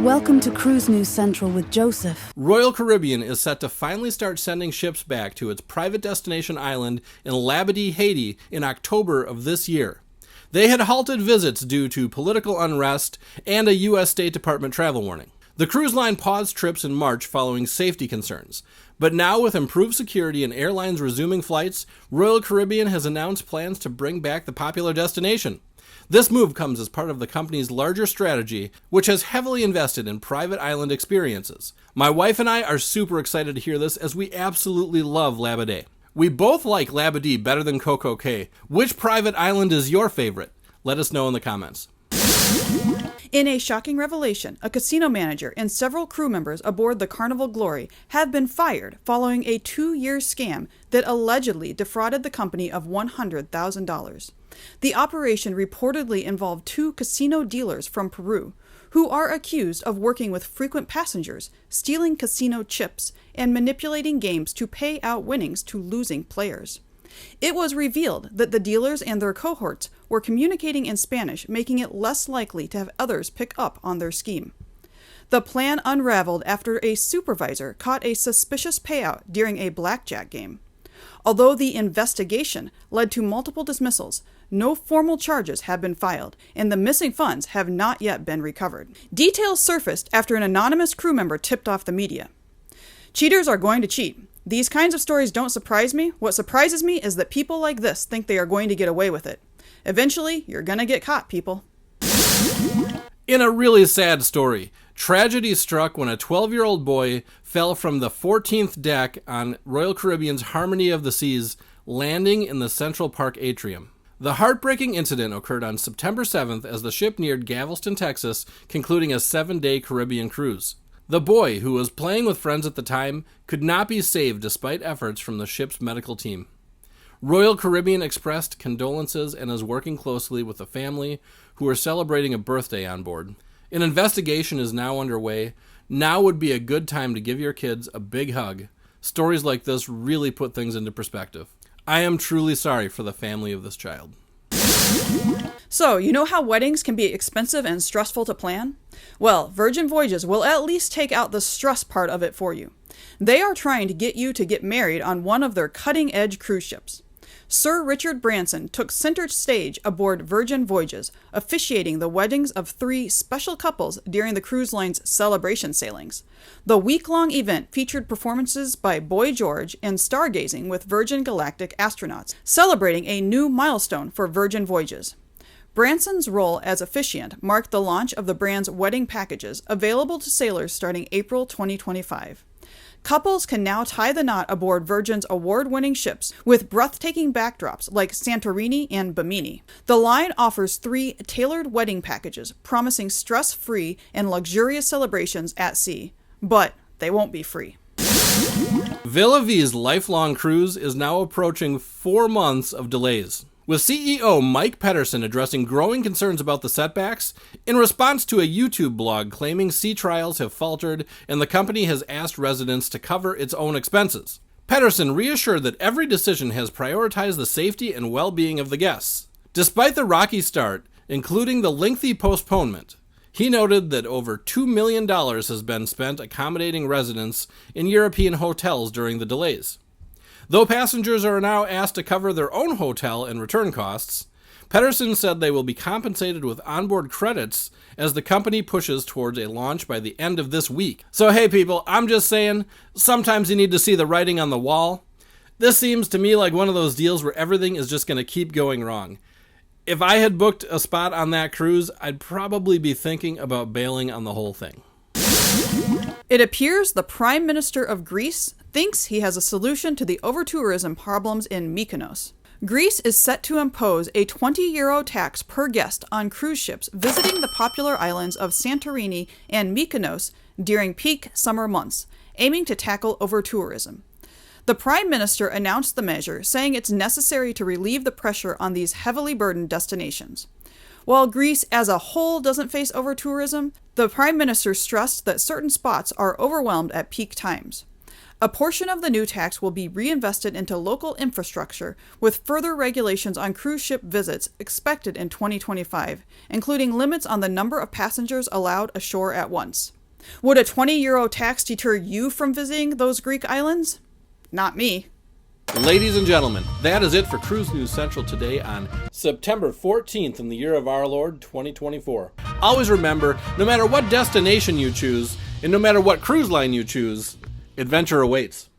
Welcome to Cruise News Central with Joseph. Royal Caribbean is set to finally start sending ships back to its private destination island in Labadee, Haiti in October of this year. They had halted visits due to political unrest and a U.S. State Department travel warning. The cruise line paused trips in March following safety concerns. But now, with improved security and airlines resuming flights, Royal Caribbean has announced plans to bring back the popular destination. This move comes as part of the company's larger strategy, which has heavily invested in private island experiences. My wife and I are super excited to hear this, as we absolutely love Labadee. We both like Labadee better than Coco Cay. Which private island is your favorite? Let us know in the comments. In a shocking revelation, a casino manager and several crew members aboard the Carnival Glory have been fired following a 2-year scam that allegedly defrauded the company of $100,000. The operation reportedly involved 2 casino dealers from Peru, who are accused of working with frequent passengers, stealing casino chips, and manipulating games to pay out winnings to losing players. It was revealed that the dealers and their cohorts were communicating in Spanish, making it less likely to have others pick up on their scheme. The plan unraveled after a supervisor caught a suspicious payout during a blackjack game. Although the investigation led to multiple dismissals, no formal charges have been filed, and the missing funds have not yet been recovered. Details surfaced after an anonymous crew member tipped off the media. Cheaters are going to cheat. These kinds of stories don't surprise me. What surprises me is that people like this think they are going to get away with it. Eventually, you're gonna get caught, people. In a really sad story, tragedy struck when a 12-year-old boy fell from the 14th deck on Royal Caribbean's Harmony of the Seas, landing in the Central Park atrium. The heartbreaking incident occurred on September 7th as the ship neared Galveston, Texas, concluding a 7-day Caribbean cruise. The boy, who was playing with friends at the time, could not be saved despite efforts from the ship's medical team. Royal Caribbean expressed condolences and is working closely with the family, who are celebrating a birthday on board. An investigation is now underway. Now would be a good time to give your kids a big hug. Stories like this really put things into perspective. I am truly sorry for the family of this child. So, you know how weddings can be expensive and stressful to plan? Well, Virgin Voyages will at least take out the stress part of it for you. They are trying to get you to get married on one of their cutting-edge cruise ships. Sir Richard Branson took center stage aboard Virgin Voyages, officiating the weddings of 3 special couples during the cruise line's celebration sailings. The week-long event featured performances by Boy George and stargazing with Virgin Galactic astronauts, celebrating a new milestone for Virgin Voyages. Branson's role as officiant marked the launch of the brand's wedding packages, available to sailors starting April 2025. Couples can now tie the knot aboard Virgin's award-winning ships with breathtaking backdrops like Santorini and Bimini. The line offers 3 tailored wedding packages, promising stress-free and luxurious celebrations at sea. But they won't be free. Villa V's lifelong cruise is now approaching 4 months of delays, with CEO Mike Pedersen addressing growing concerns about the setbacks in response to a YouTube blog claiming sea trials have faltered and the company has asked residents to cover its own expenses. Pedersen reassured that every decision has prioritized the safety and well-being of the guests. Despite the rocky start, including the lengthy postponement, he noted that over $2 million has been spent accommodating residents in European hotels during the delays. Though passengers are now asked to cover their own hotel and return costs, Pedersen said they will be compensated with onboard credits as the company pushes towards a launch by the end of this week. So hey people, I'm just saying, sometimes you need to see the writing on the wall. This seems to me like one of those deals where everything is just going to keep going wrong. If I had booked a spot on that cruise, I'd probably be thinking about bailing on the whole thing. It appears the Prime Minister of Greece thinks he has a solution to the overtourism problems in Mykonos. Greece is set to impose a €20 tax per guest on cruise ships visiting the popular islands of Santorini and Mykonos during peak summer months, aiming to tackle overtourism. The Prime Minister announced the measure, saying it's necessary to relieve the pressure on these heavily burdened destinations. While Greece as a whole doesn't face overtourism, the Prime Minister stressed that certain spots are overwhelmed at peak times. A portion of the new tax will be reinvested into local infrastructure, with further regulations on cruise ship visits expected in 2025, including limits on the number of passengers allowed ashore at once. Would a €20 tax deter you from visiting those Greek islands? Not me. Ladies and gentlemen, that is it for Cruise News Central today on September 14th in the year of our Lord 2024. Always remember, no matter what destination you choose, and no matter what cruise line you choose, adventure awaits.